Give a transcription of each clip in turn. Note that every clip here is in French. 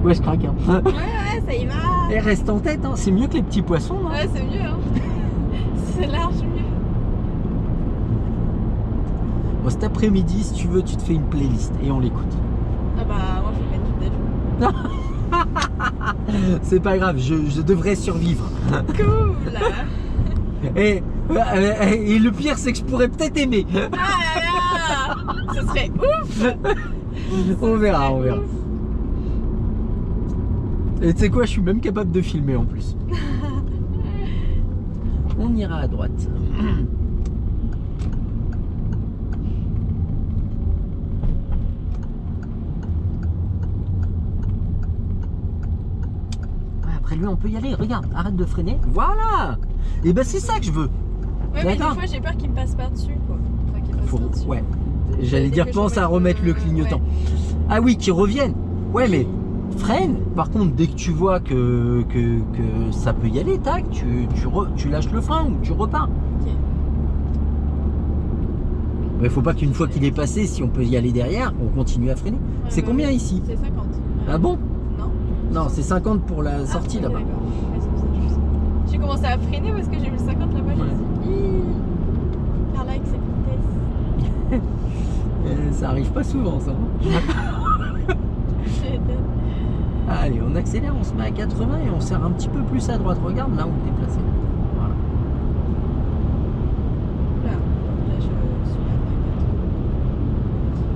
Ouais, je craque. Hein. Ouais, ça y va. Et reste en tête, hein. C'est mieux que les petits poissons. Hein. Ouais, c'est mieux. Hein. C'est large mieux. Bon, cet après-midi, si tu veux, tu te fais une playlist et on l'écoute. Ah bah, moi je vais mettre du déjeuner. C'est pas grave, je devrais survivre. Cool. Et le pire, c'est que je pourrais peut-être aimer. Ah là là. Ce serait ouf. On verra, on Ouf. verra. Et tu sais quoi, je suis même capable de filmer en plus. On ira à droite. Après lui, on peut y aller. Regarde, arrête de freiner. Voilà. Et ben c'est ça que je veux. Ouais, mais des D'accord. fois j'ai peur qu'il me passe par-dessus quoi. Enfin, qu'il passe Faut, par-dessus. ouais. J'allais Dès dire, que je pense à remette remettre le clignotant. ouais. Ah oui, qu'ils reviennent. Ouais, mais freine. Par contre, dès que tu vois que ça peut y aller, tac, tu lâches le frein ou tu repars. Ok. Mais faut pas qu'une fois qu'il est passé, si on peut y aller derrière, on continue à freiner. Ouais, C'est bah combien oui. ici? C'est 50. Ouais. Ah bon? Non. Non, c'est 50 pour la sortie ok, là-bas. d'accord. Ouais, c'est pour ça que je sais. J'ai commencé à freiner parce que j'ai vu le 50 là-bas. Ouais. Je me suis dit, Carla avec cette vitesse. Ça arrive pas souvent, ça. Allez, on accélère, on se met à 80 et on serre un petit peu plus à droite. Regarde là où t'es placé. Voilà. Là, je suis à 24.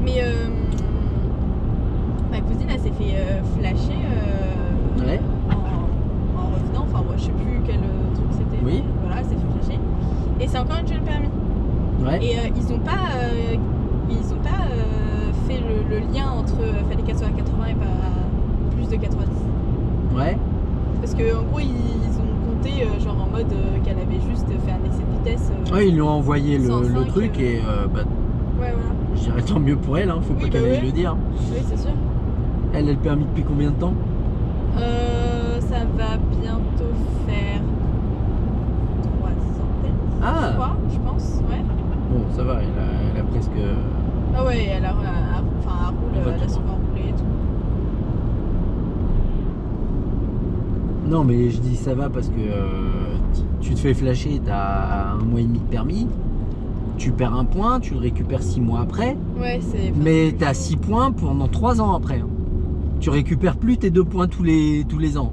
Mais ma cousine, elle s'est fait flasher Ouais. en revenant. Enfin, moi, je sais plus quel truc c'était. Oui. Mais voilà, elle s'est fait flasher. Et c'est encore une jeune permis. Ouais. Et ils ont pas fait le lien entre fallait qu'elle soit à 80 et pas plus de 90. Ouais. Parce que en gros ils ont compté genre en mode qu'elle avait juste fait un excès de vitesse. Ouais, ils lui ont envoyé le 105, truc et bah, Ouais, voilà. je dirais tant mieux pour elle, hein. Faut Oui, pas bah qu'elle aille ouais. le dire. Oui, c'est sûr. Elle a le permis depuis combien de temps? Ça va bientôt faire 300 Ah. je crois, je pense. Ouais. Bon, ça va, elle a presque. Ah ouais, elle roule, Elle va elle a tout souvent roulé et tout. Non, mais je dis ça va parce que tu te fais flasher, t'as 1 mois et demi de permis, tu perds 1 point, tu le récupères 6 mois après, Ouais, c'est. mais t'as 6 points pendant 3 ans après. Hein. Tu récupères plus tes 2 points tous les ans.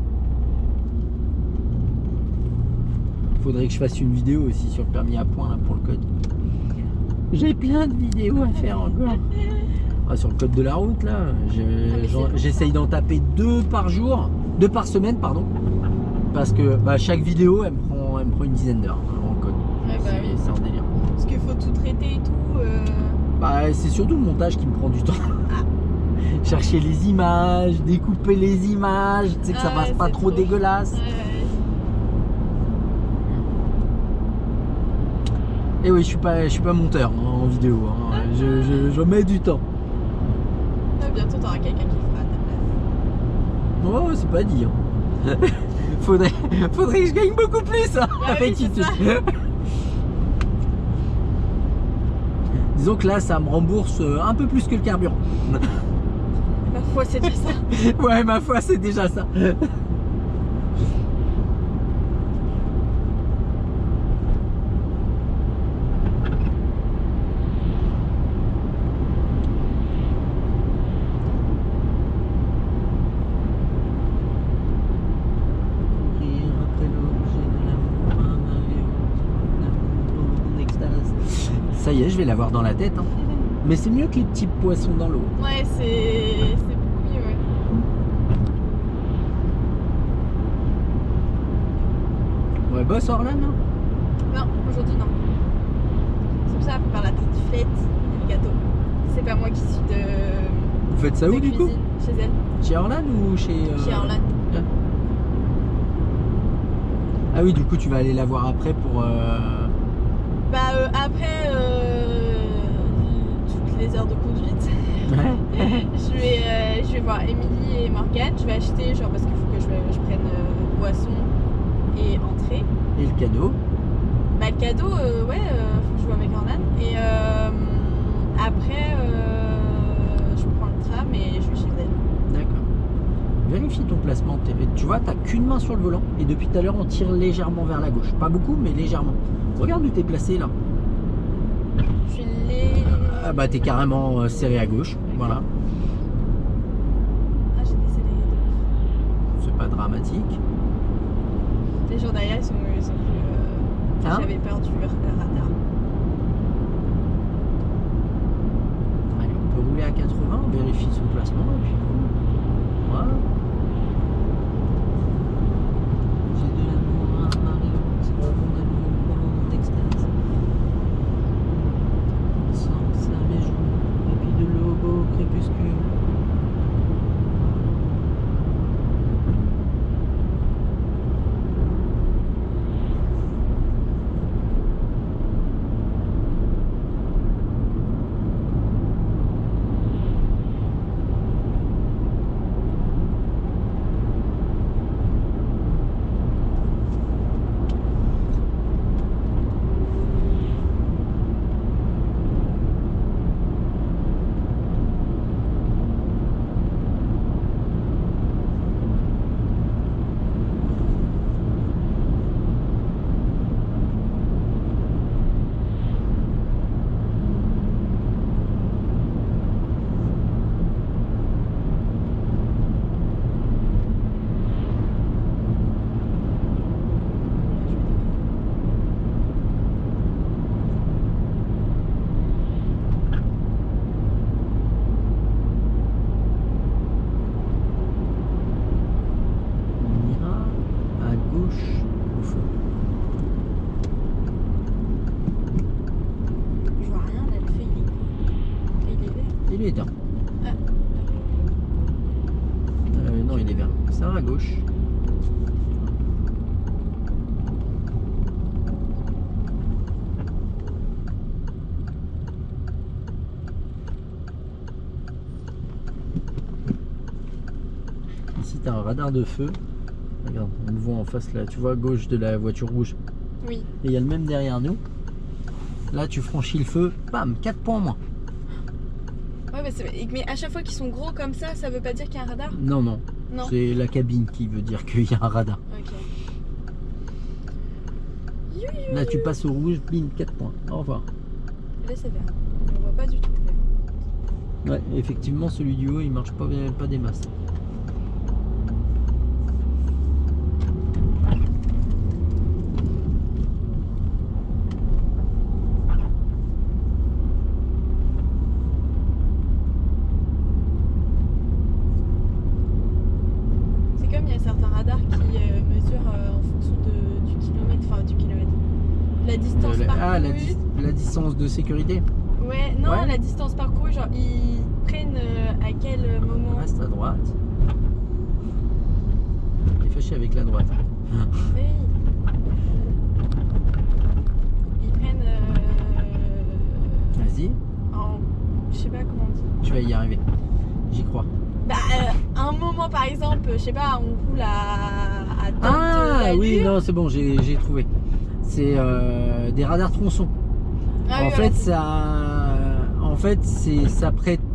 Faudrait que je fasse une vidéo aussi sur le permis à points là, pour le code. J'ai plein de vidéos à faire encore. Ah, sur le code de la route là, j'essaye d'en taper 2 par jour, 2 par semaine pardon, parce que bah, chaque vidéo elle me prend une dizaine d'heures en code. Ouais, bah oui. C'est un délire. Parce qu'il faut tout traiter et tout. Bah, c'est surtout le montage qui me prend du temps. Chercher les images, découper les images, tu sais que ça passe pas trop dégueulasse. Ouais. Et oui, je suis pas monteur hein, en vidéo, hein. Je mets du temps. Bientôt t'auras quelqu'un qui fera à ta place. Oh, c'est pas dit. Hein. faudrait que je gagne beaucoup plus hein, Ah oui, avec c'est YouTube. ça. Disons que là, ça me rembourse un peu plus que le carburant. Ma foi, c'est déjà ça. Ouais, ma foi, c'est déjà ça. Ça y est, je vais l'avoir dans la tête. Hein. Mais c'est mieux que les petits poissons dans l'eau. Ouais, c'est beaucoup mieux, ouais. Ouais, boss Orlan, non? Non, aujourd'hui non. C'est pour ça qu'on prépare la tartiflette et le gâteau. C'est pas moi qui suis de. Vous faites ça de où du coup? cuisine, chez elle. Chez Orlan ou chez... Chez Orlan. Ah oui, du coup, tu vas aller la voir après pour... Après toutes les heures de conduite, je vais voir Émilie et Morgane. Je vais acheter, genre parce qu'il faut que je prenne boisson et entrée. Et le cadeau? Bah le cadeau, faut que je vois avec Orlan. Et après, je prends le tram et je vais chez elle. D'accord. vérifie ton placement. Tu vois, t'as qu'une main sur le volant et depuis tout à l'heure on tire légèrement vers la gauche. Pas beaucoup, mais légèrement. Regarde où t'es placé là. Je suis les... Ah bah t'es carrément serré à gauche. Voilà. Ah, j'ai décédé. C'est pas dramatique. Les gens derrière, ils sont plus... Hein? J'avais peur du radar. Allez, on peut rouler à 80, on vérifie son placement et puis voilà. J'ai de l'amour à Marie, c'est mon amour, mon d'extase. Sans sa région, et puis de l'eau au crépuscule. Il est éteint. Ah. Non, il est vert. Ça à gauche. Ici, tu as un radar de feu. Regarde, on le voit en face là. Tu vois à gauche de la voiture rouge. Oui. Et il y a le même derrière nous. Là, tu franchis le feu. Bam, 4 points en moins. Ouais, mais à chaque fois qu'ils sont gros comme ça veut pas dire qu'il y a un radar? Non, non. Non. C'est la cabine qui veut dire qu'il y a un radar. Ok. Là, tu passes au rouge, bim, 4 points. Au revoir. Là, c'est vert. On voit pas du tout le vert. Ouais, effectivement, celui du haut, il marche pas des masses. La distance parcourue. La distance de sécurité. Ouais, non, Ouais. La distance parcourue, genre ils prennent à quel moment? Reste à droite. T'es fâché avec la droite. Oui. Ils prennent Vas-y, je sais pas comment on dit. tu vas y arriver. J'y crois. Bah, un moment par exemple, je sais pas, on roule à tant Ah de oui, allure. non, c'est bon, j'ai trouvé. C'est des radars tronçons. Ah oui, En voilà, fait,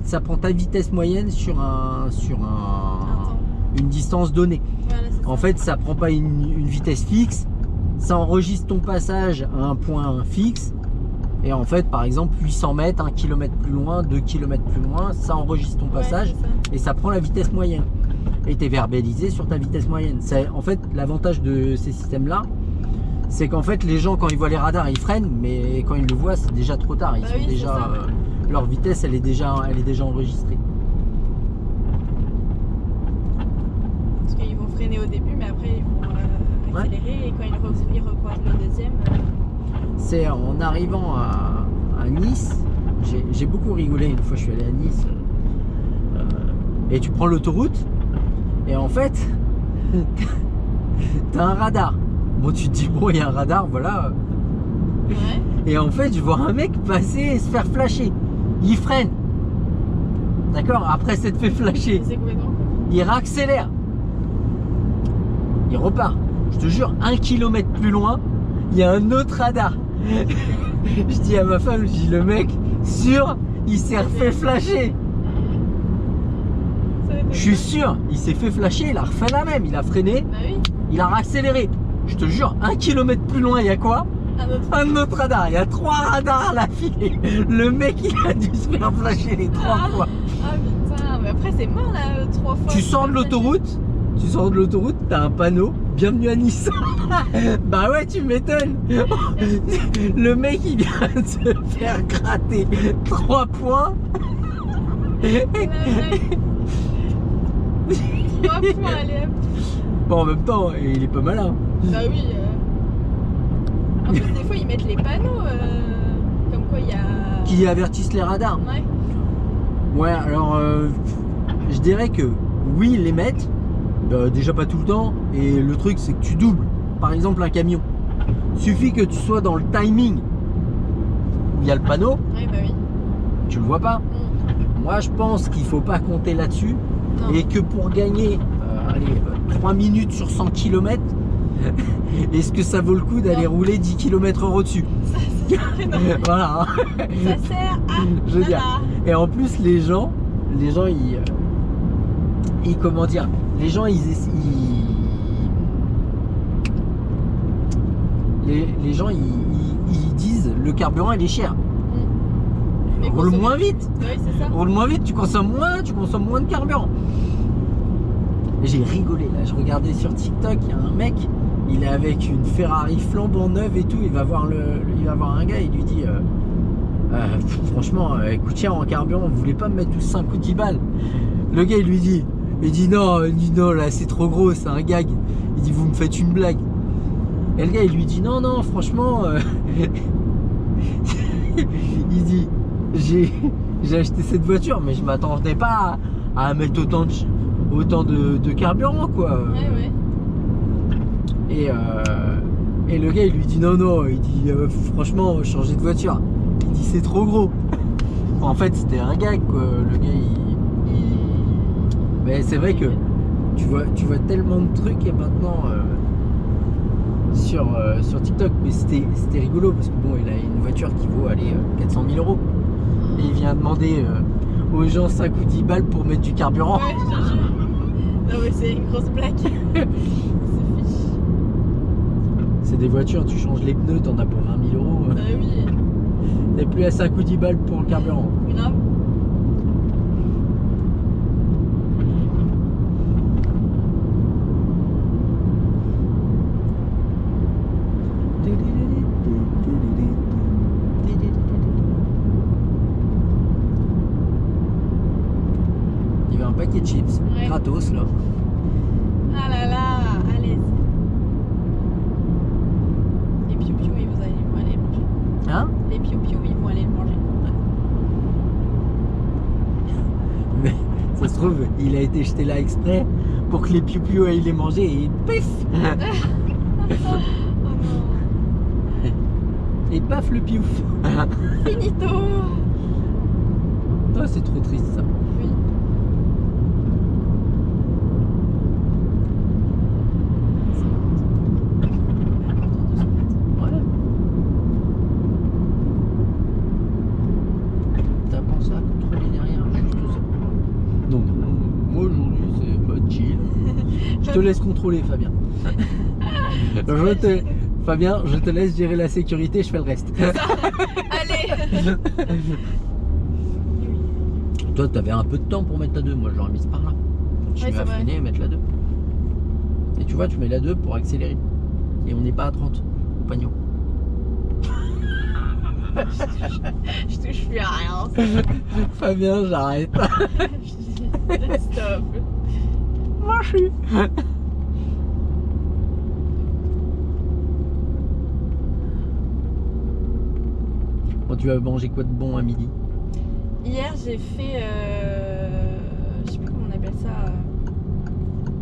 ça prend ta vitesse moyenne sur un temps. une distance donnée. Voilà, c'est En ça. fait, ça prend pas une vitesse fixe, ça enregistre ton passage à un point fixe. Et en fait, par exemple, 800 mètres, 1 km plus loin, 2 km plus loin, ça enregistre ton Ouais, passage c'est ça. et ça prend la vitesse moyenne. Et tu es verbalisé sur ta vitesse moyenne. En fait, l'avantage de ces systèmes-là, c'est qu'en fait, les gens, quand ils voient les radars, ils freinent, mais quand ils le voient, c'est déjà trop tard. Ils Bah sont oui, c'est déjà, ça. leur vitesse, elle est déjà enregistrée. Parce qu'ils vont freiner au début, mais après ils vont accélérer et quand ils recroisent le deuxième. C'est en arrivant à Nice, j'ai beaucoup rigolé une fois je suis allé à Nice. Et tu prends l'autoroute et en fait, t'as un radar. Bon, tu te dis, bon, il y a un radar, voilà. Ouais. Et en fait, je vois un mec passer et se faire flasher. Il freine. D'accord? Après s'être fait flasher, C'est complètement. il réaccélère. Il repart. Je te jure, 1 km plus loin, il y a un autre radar. Je dis à ma femme, je dis, le mec, sûr, il s'est refait flasher. Ça va être Je suis sûr, il s'est fait flasher, il a refait la même. Il a freiné, Bah oui. il a accéléré. Je te jure, 1 kilomètre plus loin, il y a quoi? Un autre. Un autre radar. Il y a 3 radars à la filée. Le mec, il a dû se faire flasher les 3 fois. Ah putain, mais après c'est mort là, 3 fois. Tu sors de l'autoroute, t'as un panneau, bienvenue à Nice. Bah ouais, tu m'étonnes. Le mec, il vient de se faire gratter 3 points. 3 points, allez hop. Bon, en même temps, il est pas malin. Bah oui. En plus, des fois, ils mettent les panneaux. Comme quoi, il y a. Qui avertissent les radars. Ouais. Ouais, alors, je dirais que oui, ils les mettent. Déjà pas tout le temps. Et le truc, c'est que tu doubles. Par exemple, un camion. Suffit que tu sois dans le timing où il y a le panneau, Ouais, bah oui. tu le vois pas. Moi, je pense qu'il faut pas compter là-dessus. Non. Et que pour gagner 3 minutes sur 100 km, est-ce que ça vaut le coup d'aller Non. rouler 10 km/h au-dessus? Non. Voilà. Ça sert à. Je veux dire. Et en plus, les gens ils comment dire, les gens les gens ils disent le carburant il est cher. Mais Roule consommer- moins vite. Oui, c'est ça. Roule moins vite, tu consommes moins de carburant. Et j'ai rigolé là, je regardais sur TikTok, il y a un mec, il est avec une Ferrari flambant neuve et tout, il va voir un gars, il lui dit franchement, elle coûte cher en carburant, vous voulez pas me mettre tous 5 ou 10 balles? Le gars il dit non là c'est trop gros, c'est un gag. Il dit vous me faites une blague. Et le gars il lui dit non franchement il dit j'ai acheté cette voiture mais je m'attendais pas à mettre autant de carburant quoi. Ouais. Et le gars il lui dit non, il dit franchement changer de voiture. Il dit c'est trop gros. En fait c'était un gag quoi. Le gars mais c'est vrai que tu vois tellement de trucs et maintenant sur TikTok, mais c'était rigolo parce que bon il a une voiture qui vaut 400 000 euros et il vient demander aux gens 5 ou 10 balles pour mettre du carburant. Ouais, je te jure. Non, mais c'est une grosse blague. C'est fiche. C'est des voitures, tu changes les pneus, t'en as pour 20 000 euros. Bah oui, T'es plus à 5 ou 10 balles pour le carburant. grave. Il y avait un paquet de chips, Ouais. gratos là. Ah là là, à l'aise. Les piou-piou, ils vont aller le manger. Hein? Les piou-piou, ils vont aller le manger. Mais ça se trouve, il a été jeté là exprès pour que les piou-piou aillent les manger et pif! Oh non. Et paf le piouf! Finito. Ah, c'est trop triste ça. Oui. Ouais. T'as pensé à contrôler derrière juste ça? Non, moi aujourd'hui c'est mode chill. Je te laisse contrôler Fabien. Fabien, je te laisse gérer la sécurité, je fais le reste. Allez. Toi t'avais un peu de temps pour mettre la 2, moi je l'aurais mise par là. Tu Ouais, vas c'est vrai. freiner et mettre la 2. Et tu vois, tu mets la 2 pour accélérer. Et on n'est pas à 30 au pagnon. Je touche plus à rien. Fabien, j'arrête. Stop. Moi je suis. Bon, tu vas manger quoi de bon à midi? Hier, j'ai fait. Je sais plus comment on appelle ça.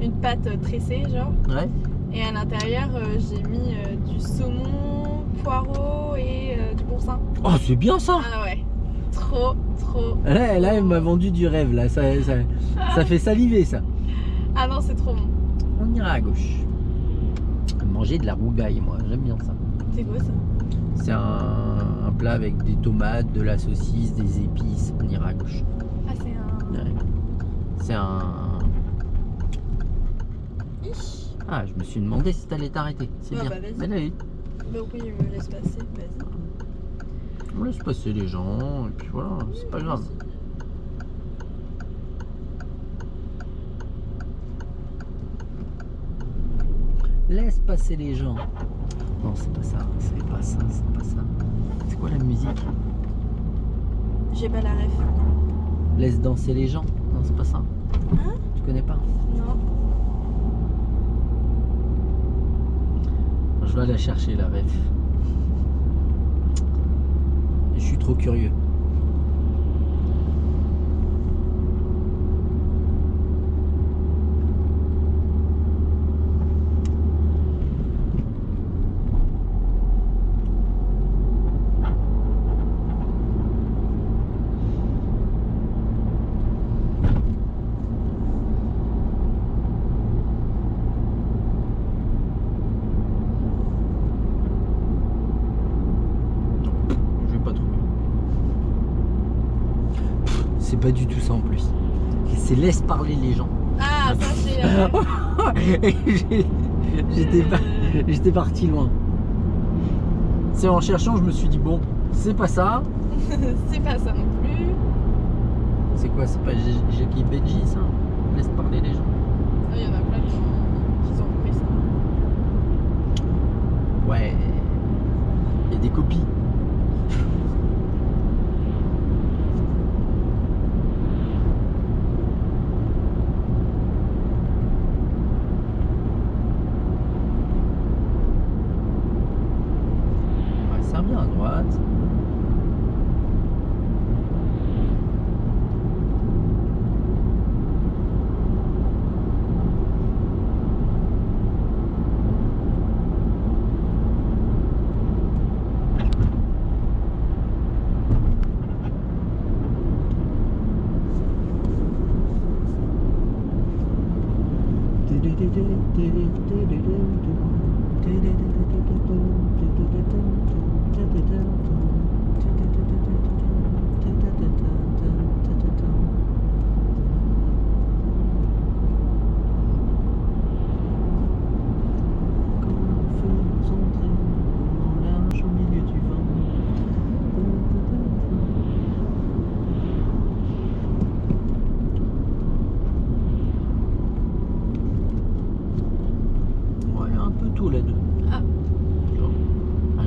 Une pâte tressée, genre. Ouais. Et à l'intérieur, j'ai mis du saumon, poireau et du boursin. Oh, c'est bien ça. Ah ouais. Trop. Là, elle m'a vendu du rêve, là. Ça fait saliver, ça. Ah non, c'est trop bon. On ira à gauche. Manger de la rougaille, moi, j'aime bien ça. C'est quoi ça? C'est un plat avec des tomates, de la saucisse, des épices. On ira à gauche. Ah, c'est un. Ouais. C'est un Ah, je me suis demandé si t'allais t'arrêter. C'est Ah, bien. bah, vas-y. Mais allez, Bah oui, il me laisse passer, vas-y. on laisse passer les gens, et puis voilà, c'est pas grave. Laisse passer les gens. Non, c'est pas ça, c'est pas ça, c'est pas ça. C'est quoi la musique? J'ai pas la ref. Laisse danser les gens. Non, c'est pas ça. Hein? Tu connais pas? Non. Je vais aller la chercher la ref. Je suis trop curieux. C'est pas du tout ça en plus. C'est laisse parler les gens. Ah, ça c'est. J'étais parti loin. C'est en cherchant, je me suis dit bon, c'est pas ça. C'est pas ça non plus. C'est quoi? C'est pas Jackie Benji ça? Laisse parler les gens. Ah, il y en a plein qui ont compris ça. Ouais. Il y a des copies. Bien à droite.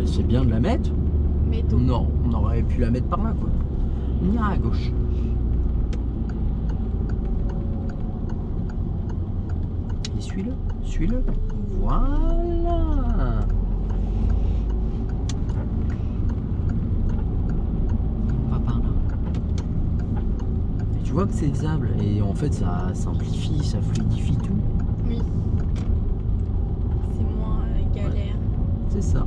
C'est bien de la mettre. Métaux. Non, on aurait pu la mettre par là quoi. On ira à gauche. Et suis-le, suis-le. Voilà. On va par là. Et tu vois que c'est faisable. Et en fait ça simplifie, ça fluidifie tout. Oui. C'est moins galère. C'est ça.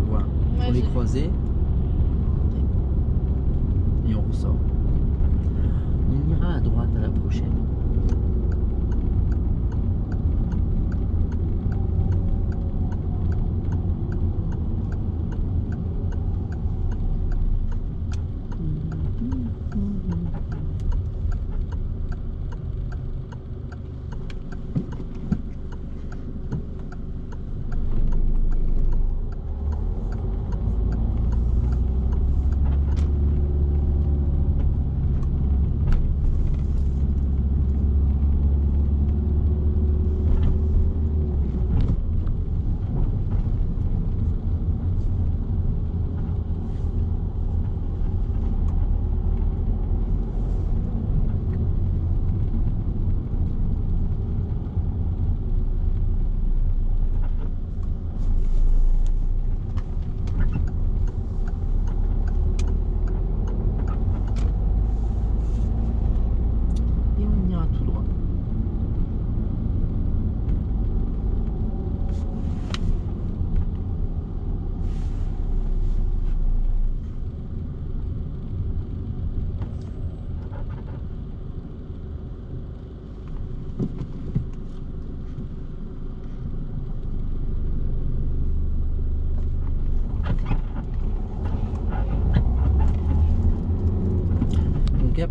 Voilà, on les croiser et on ressort. On ira à droite à la prochaine.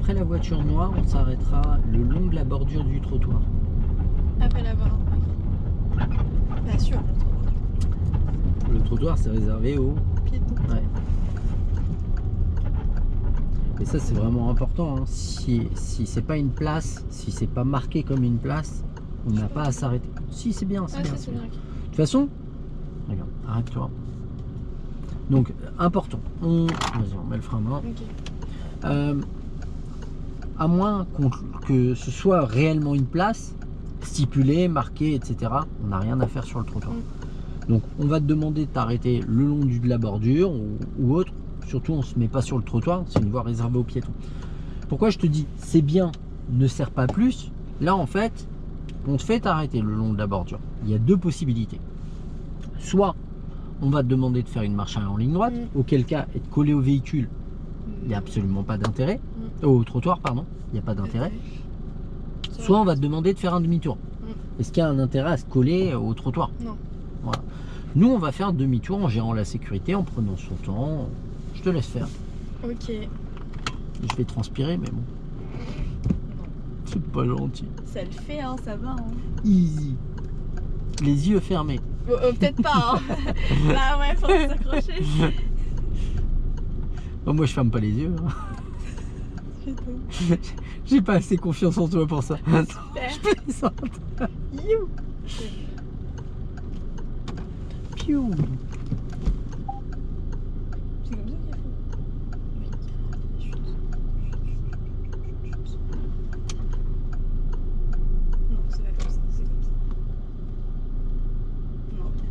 après la voiture noire, on s'arrêtera le long de la bordure du trottoir. Après l'avoir. Bien sûr, Le trottoir, c'est réservé aux... piéton. Ouais. Et ça, c'est vraiment important. Hein. Si c'est pas une place, si c'est pas marqué comme une place, on n'a pas à s'arrêter. Si, c'est bien, c'est Ah, bien. ça c'est c'est bien. bien. De toute façon, regarde, arrête-toi. Donc, important. Vas-y, on met le frein à main. Ok. À moins que ce soit réellement une place, stipulée, marquée, etc., on n'a rien à faire sur le trottoir. Donc, on va te demander de t'arrêter le long de la bordure ou autre. Surtout, on ne se met pas sur le trottoir, c'est une voie réservée aux piétons. Pourquoi je te dis c'est bien, ne sert pas plus? Là, en fait, on te fait t'arrêter le long de la bordure. Il y a deux possibilités. Soit on va te demander de faire une marche en ligne droite, auquel cas être collé au véhicule, il n'y a absolument pas d'intérêt. Au trottoir, pardon, il n'y a pas d'intérêt. Soit on va te demander de faire un demi-tour. Est-ce qu'il y a un intérêt à se coller au trottoir? Non. Voilà. Nous, on va faire un demi-tour en gérant la sécurité, en prenant son temps. Je te laisse faire. Ok. Je vais transpirer, mais bon. C'est pas gentil. Ça le fait, hein, ça va. Hein. Easy. Les yeux fermés. Bon, peut-être pas. Hein. Bah ouais, faut s'accrocher. Bon, moi, je ferme pas les yeux. Hein. J'ai pas assez confiance en toi pour ça. Super. Je plaisante. You. Piou. C'est comme ça qu'il faut. Non, c'est pas comme ça, c'est comme ça. Non, ok.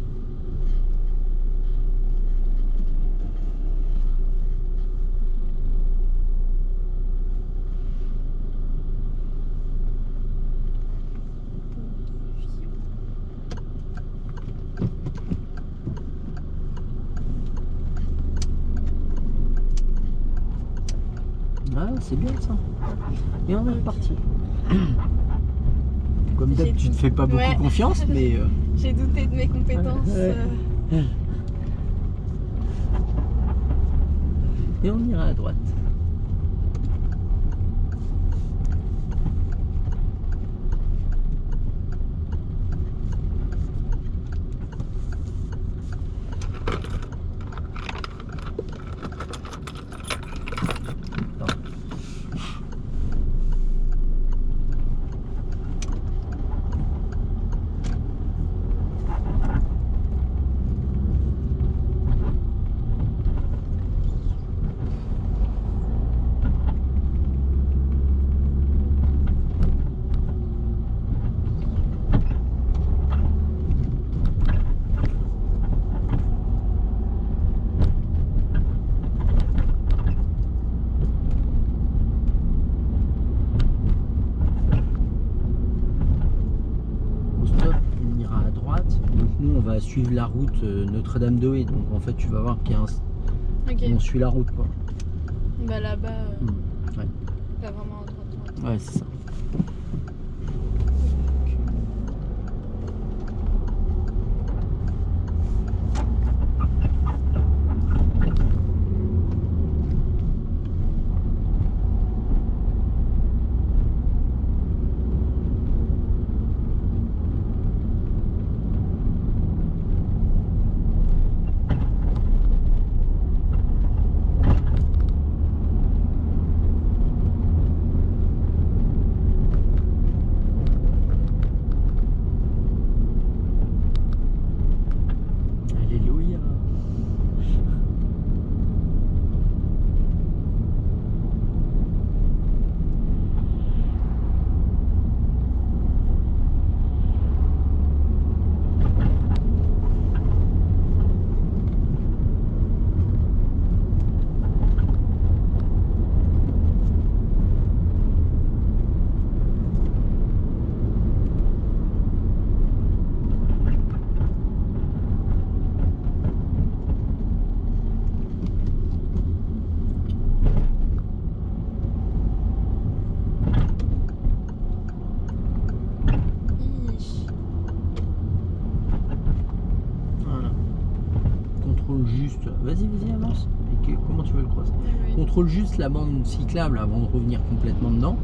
Ah, c'est bien ça. Et on est reparti. Comme d'hab, tu te fais pas beaucoup confiance, mais... J'ai douté de mes compétences. Et on ira à droite. On va suivre la route Notre-Dame-de-Haye, donc en fait tu vas voir qu'il y a un... Ok. On suit la route quoi. Bah là-bas, Ouais. pas vraiment à droite. Ouais, c'est ça. Alléluia. Voilà. Contrôle juste. Vas-y, avance. comment tu veux le cross? Oui. Contrôle juste la bande cyclable avant de revenir complètement dedans.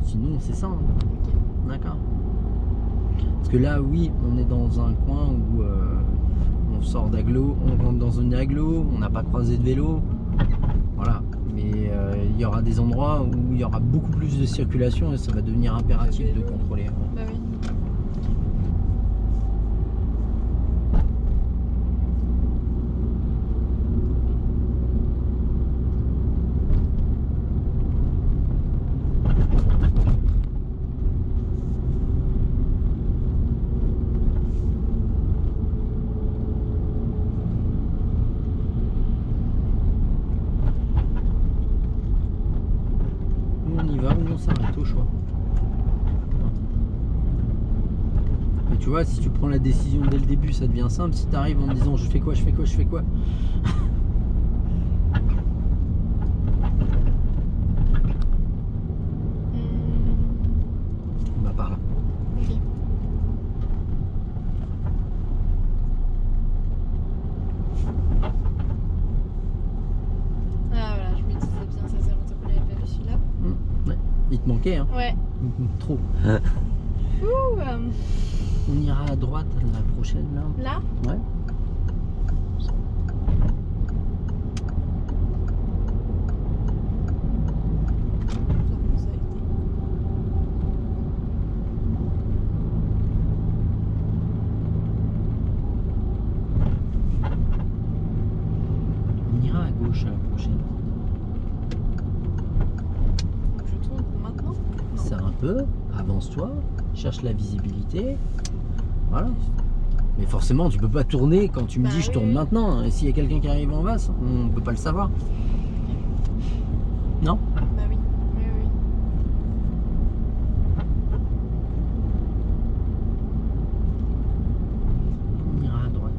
Sinon, c'est ça. Hein. Ok. D'accord. Parce que là, oui, on est dans un coin où on sort d'agglo, on rentre dans une agglo, on n'a pas croisé de vélo. Voilà. Mais il y aura des endroits où il y aura beaucoup plus de circulation et ça va devenir impératif de contrôler. Bah oui. Où on y va, où on s'arrête, au choix. Mais tu vois, si tu prends la décision dès le début, ça devient simple. Si tu arrives en te disant je fais quoi, je fais quoi, je fais quoi. On va par là. Ok. Ah voilà, je me disais bien, ça faisait longtemps qu'on l'avait pas vu celui-là. Ouais. Il te manquait, hein. Ouais. Trop. Ouh, On ira à droite la prochaine là. là, Ouais. ça a été. On ira à gauche à la prochaine. Donc je tourne pour maintenant. Serre un peu, avance-toi, cherche la visibilité. Voilà. Mais forcément, tu peux pas tourner quand tu me Bah dis je oui, tourne oui. maintenant. Et s'il y a quelqu'un qui arrive en face, on peut pas le savoir. Non? Bah oui. Oui, oui. On ira à droite.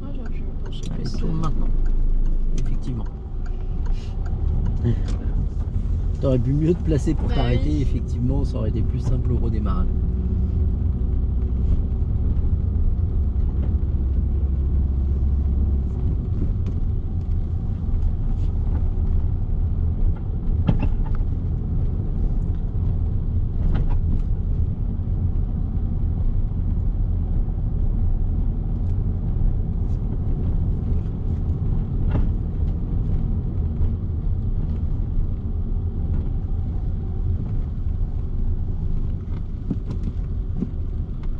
Ah, j'aurais pu me pencher Allez, plus. tourne maintenant. Effectivement. T'aurais pu mieux te placer pour Bah t'arrêter, oui. effectivement, ça aurait été plus simple au redémarrage.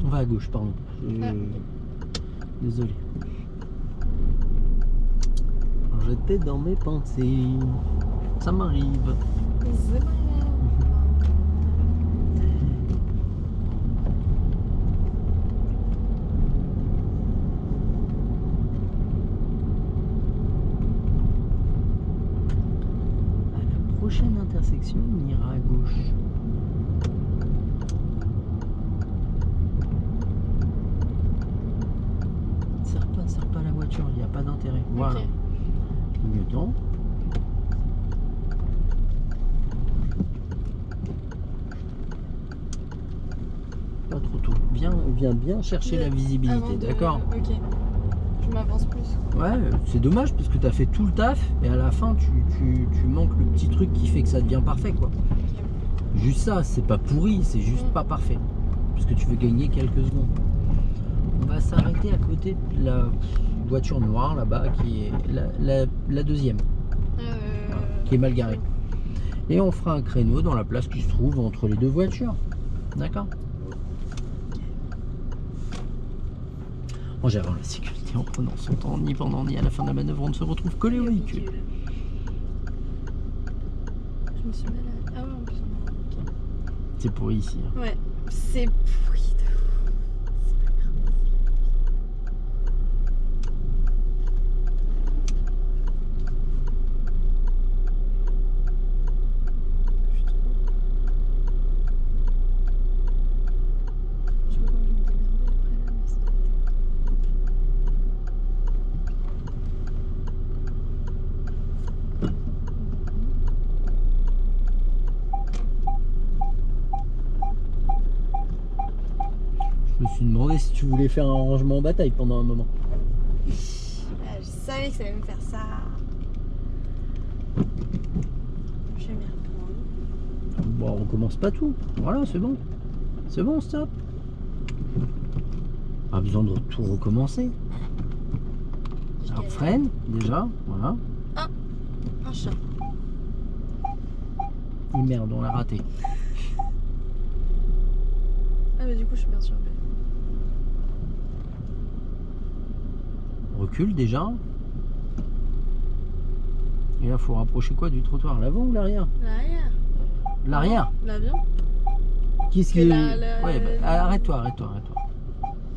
On va à gauche, pardon. Ah. Désolé. J'étais dans mes pensées. Ça m'arrive. C'est pas À la prochaine intersection, on ira à gauche. Serre pas la voiture, il n'y a pas d'intérêt. Voilà. Ok. Clignotant. Pas trop tôt. Viens bien chercher la Avant visibilité, de- d'accord? Ok. Je m'avance plus. Ouais, c'est dommage parce que tu as fait tout le taf et à la fin tu manques le petit truc qui fait que ça devient parfait quoi. Juste ça, c'est pas pourri, c'est juste pas parfait. Parce que tu veux gagner quelques secondes. On va s'arrêter à côté de la voiture noire là-bas qui est la deuxième, qui est mal garée. Et on fera un créneau dans la place qui se trouve entre les deux voitures. D'accord? En gérant la sécurité, en prenant son temps, ni pendant ni à la fin de la manœuvre, on se retrouve collé au véhicule. Je me suis mal à... Ah ouais, en plus, non. Ok. C'est pourri ici. Hein. Ouais, c'est pourri de fou. C'est pas grave. Je sais pas comment je vais me démerder après là, mais c'est... suis demandé si tu voulais faire un rangement en bataille pendant un moment. Ah, je savais que ça allait me faire ça. Je vais m'y reprendre. Bon, on recommence pas tout. Voilà, c'est bon. C'est bon, stop. Pas besoin de tout recommencer. Alors freine, déjà, voilà. Un chat. Et merde, on l'a raté. Ah mais du coup je suis bien sûre. Recule déjà. Et là, faut rapprocher quoi du trottoir? L'avant ou l'arrière? L'arrière. L'arrière. L'avion. Qu'est-ce Mais qui... la- Ouais, bah, arrête-toi.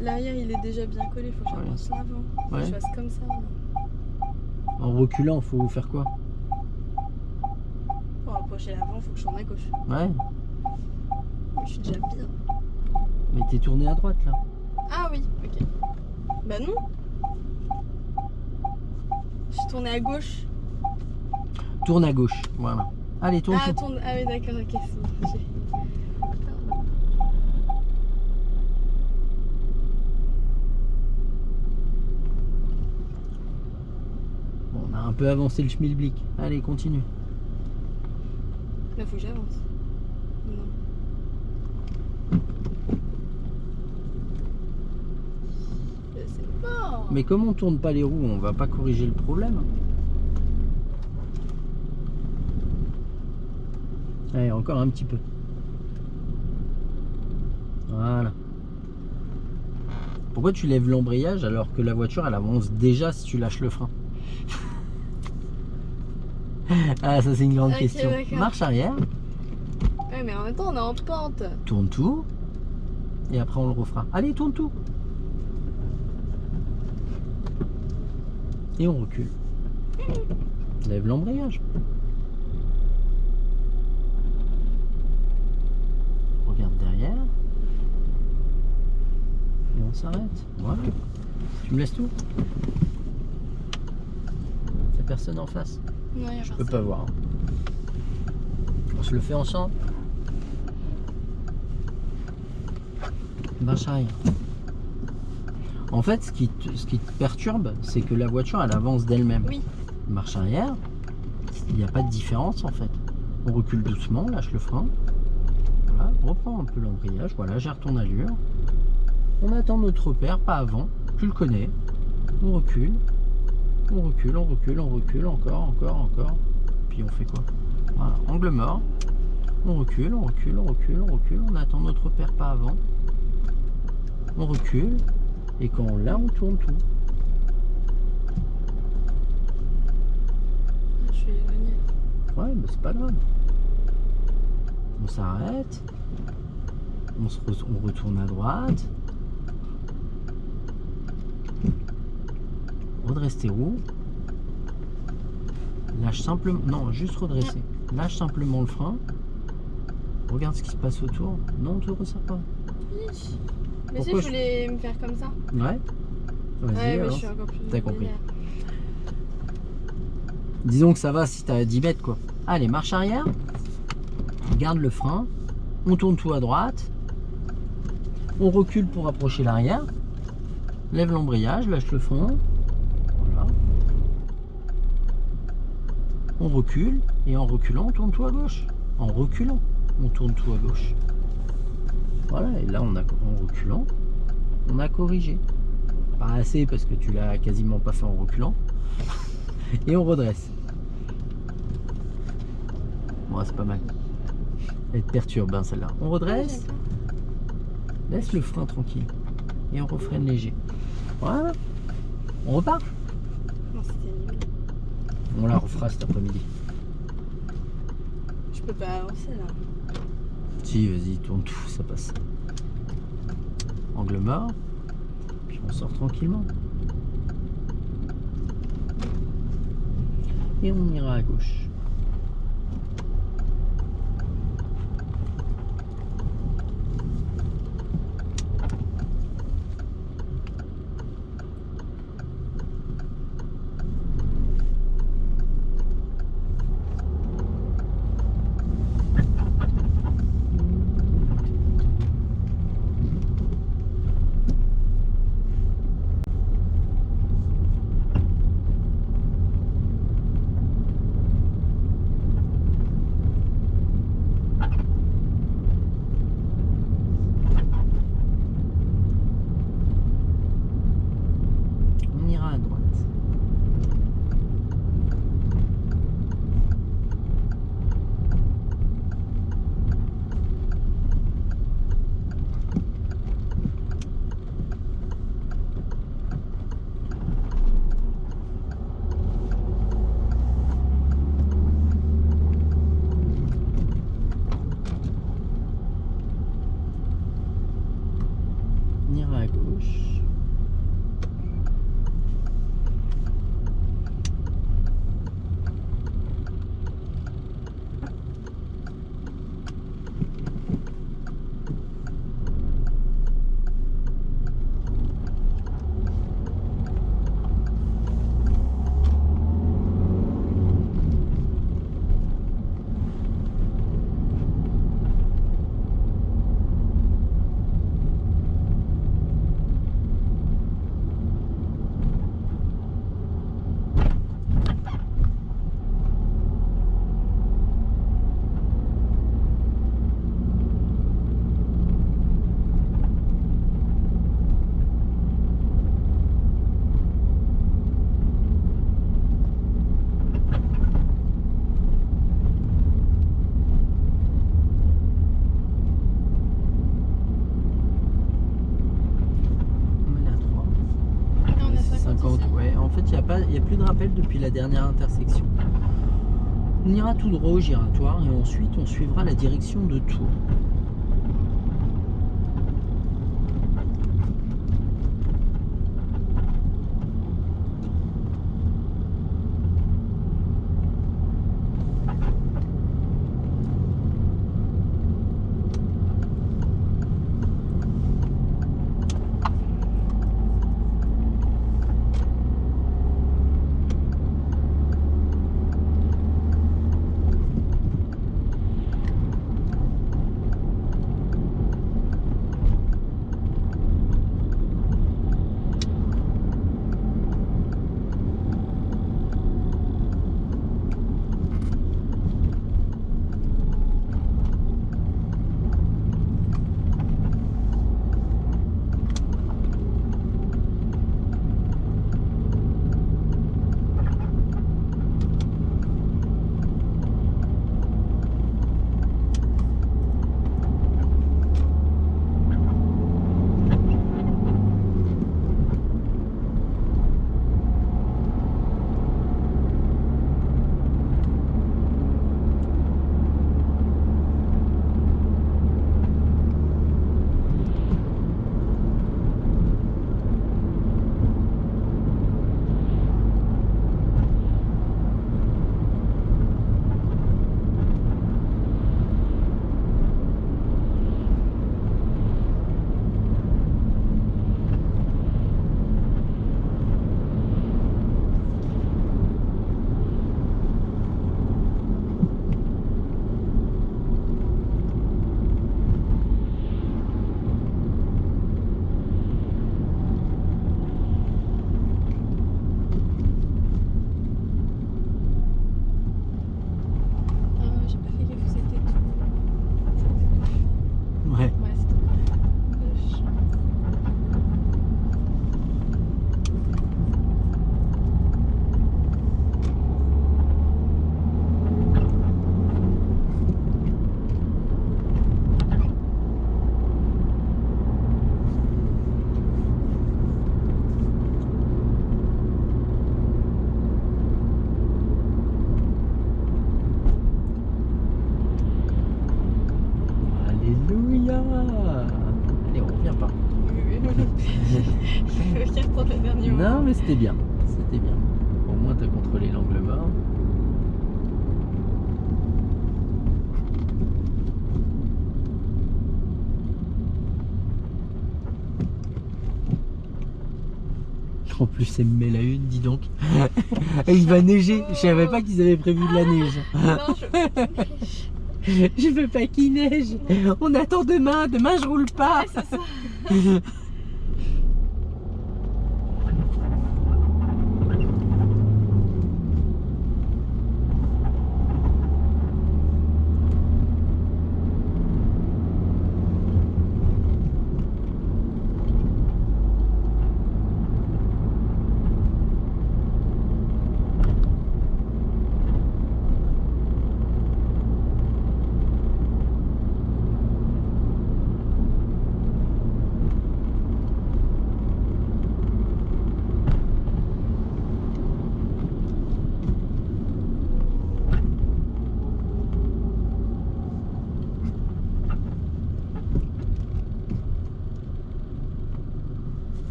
L'arrière il est déjà bien collé, faut que Ouais. j'avance l'avant. Faut que Ouais. je fasse comme ça. En reculant, faut faire quoi? Pour approcher l'avant, faut que je tourne à gauche. Ouais, Mais je suis déjà bien. mais t'es tourné à droite là. Ah oui, ok. Bah non. Je suis tournée à gauche. Tourne à gauche, voilà. Allez, tourne. Ah, tourne. Ah oui, d'accord, ok. C'est bon. Bon, on a un peu avancé le schmilblick. Allez, continue. Là, faut que j'avance. Non. C'est mort. Mais comme on tourne pas les roues, on va pas corriger le problème. Allez, encore un petit peu. Voilà. Pourquoi tu lèves l'embrayage alors que la voiture elle avance déjà si tu lâches le frein? Ah, ça c'est une grande Ok, question. d'accord. Marche arrière, Ouais, mais en même temps, on est en pente. tourne tout, et après on le refera. Allez, tourne tout. Et on recule. Lève l'embrayage. Regarde derrière. Et on s'arrête. Voilà. Tu me laisses tout? Y'a personne en face? Non, y a Je peux pas voir. On se le fait ensemble. Marche arrière. En fait, ce qui te perturbe, c'est que la voiture, elle avance d'elle-même. Oui. Marche arrière, il n'y a pas de différence en fait. On recule doucement, lâche le frein. Voilà, reprends un peu l'embrayage. Voilà, gère ton allure. On attend notre repère, pas avant. Tu le connais. On recule. On recule, on recule, on recule. Encore. Puis on fait quoi? Voilà, angle mort. On recule. On attend notre repère, pas avant. On recule. Et quand on l'a, on tourne tout. Je suis éloignée. Ouais, mais c'est pas grave. On s'arrête. On retourne à droite. Redresse tes roues. Lâche simplement. Non, juste redresser. Lâche simplement le frein. Regarde ce qui se passe autour. Non, on te resserre pas. Mais Pourquoi si, je voulais me faire comme ça. Ouais. Vas-y, Ouais, mais je alors. suis encore plus. T'as compris. vénère. Disons que ça va si t'as 10 mètres quoi. Allez, marche arrière. Garde le frein. On tourne tout à droite. On recule pour approcher l'arrière. Lève l'embrayage, lâche le frein. Voilà. On recule. Et en reculant, on tourne tout à gauche. En reculant, on tourne tout à gauche. Voilà, et là, en reculant, on a corrigé. Pas assez parce que tu l'as quasiment pas fait en reculant. Et on redresse. Bon, c'est pas mal. Elle te perturbe, hein, celle-là. On redresse. Laisse le frein tranquille. Et on refreine léger. Voilà. On repart. Non, c'était nul. On la refera cet après-midi. Je peux pas avancer là. Si, vas-y, tourne tout, ça passe. Angle mort. Puis on sort tranquillement. Et on ira à gauche. à droite. On ira à gauche. Non, on a 50, ouais. En fait, il n'y a plus de rappel depuis la dernière intersection. On ira tout droit au giratoire et ensuite on suivra la direction de Tours. J'ai pas fait gaffe, c'était tout. Ouais. Ouais, c'était gauche. Alléluia. Allez, on revient pas. Je veux qu'elle prenne le dernier moment. Non, mais c'était bien. C'était bien. Au moins, tu as contrôlé l'angle mort. En plus, c'est mai la une, dis donc. Il va neiger. Je savais pas qu'ils avaient prévu de la neige. Non, je veux pas qu'il neige. Je veux pas qu'il neige. On attend demain. Demain, je roule pas. Ouais, c'est ça.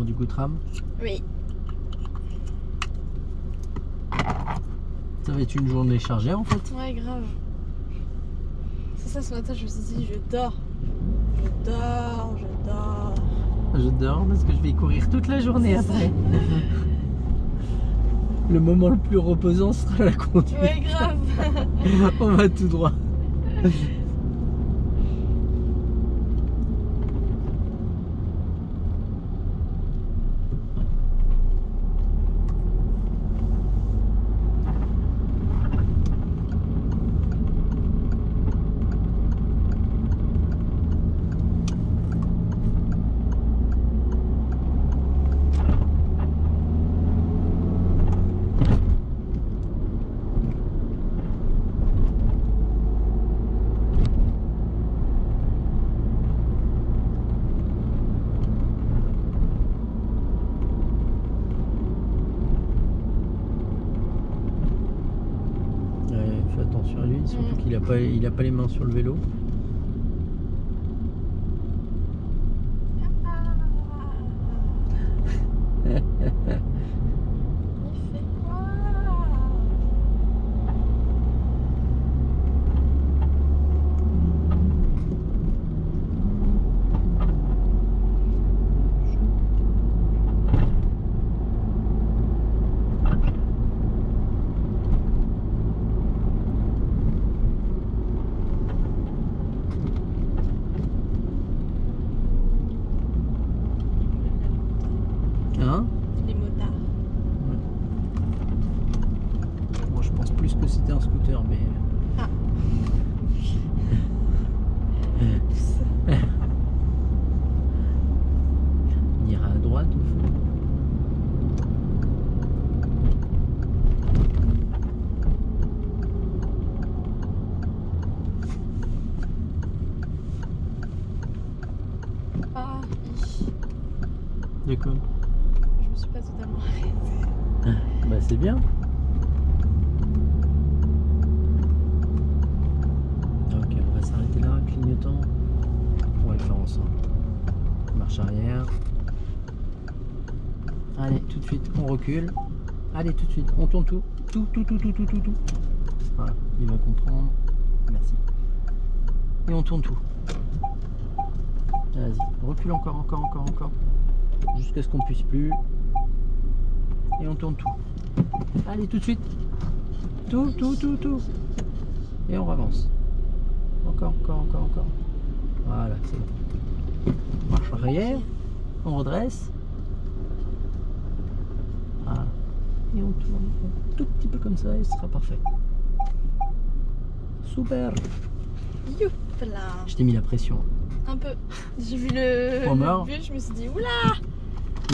du Goutram. Oui. Ça va être une journée chargée en fait. Ouais, grave. C'est ça, ce matin, je me suis dit, je dors. Je dors, je dors. Je dors parce que je vais courir toute la journée C'est ça. après. Le moment le plus reposant sera la conduite. Ouais, grave. On va tout droit. Fais attention à lui, surtout qu'il a pas les mains sur le vélo. Il fait quoi? Hein? Les motards. Moi je pense plus que c'était un scooter, mais. Ah. On ira à droite au fond. Ah, De quoi? je me suis pas totalement arrêtée. Bah c'est bien. Ok, on va s'arrêter là, clignotant. On va le faire ensemble. Marche arrière. Allez, tout de suite, on recule. Allez, tout de suite, on tourne tout. Tout. Voilà, il va comprendre. Merci. Et on tourne tout. Vas-y, recule encore. Jusqu'à ce qu'on puisse plus. Et on tourne tout. Allez, tout de suite. Tout. Et on avance. Encore. Voilà, c'est bon. Marche arrière. On redresse. Voilà. Et on tourne un tout petit peu comme ça et ce sera parfait. Super. Youpla. Je t'ai mis la pression. Un peu. J'ai vu le Point mort. but, je me suis dit, oula.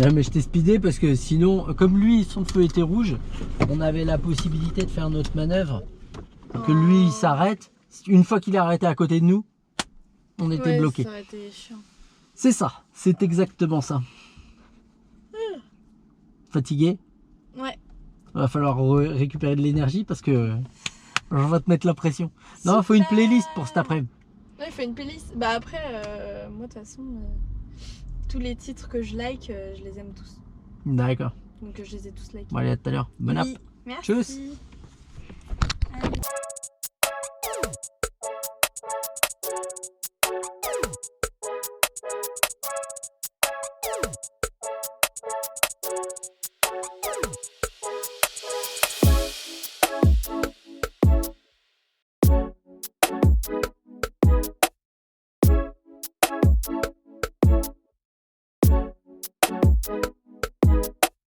Non mais je t'ai speedé parce que sinon, comme lui, son feu était rouge, on avait la possibilité de faire notre manœuvre. Que lui, il s'arrête. Une fois qu'il est arrêté à côté de nous, on était Ouais, bloqué. ça aurait été chiant. C'est ça, c'est exactement ça. Fatigué? Ouais. Va falloir récupérer de l'énergie parce que je vais te mettre la pression. Non, il faut une Super. playlist pour cet après-midi. Ouais, il faut une playlist. Bah après, moi de toute façon, tous les titres que je like, je les aime tous. D'accord. Donc je les ai tous likés. Bon, allez, à tout à l'heure. Bon app. Oui, merci. Tchuss. Allez.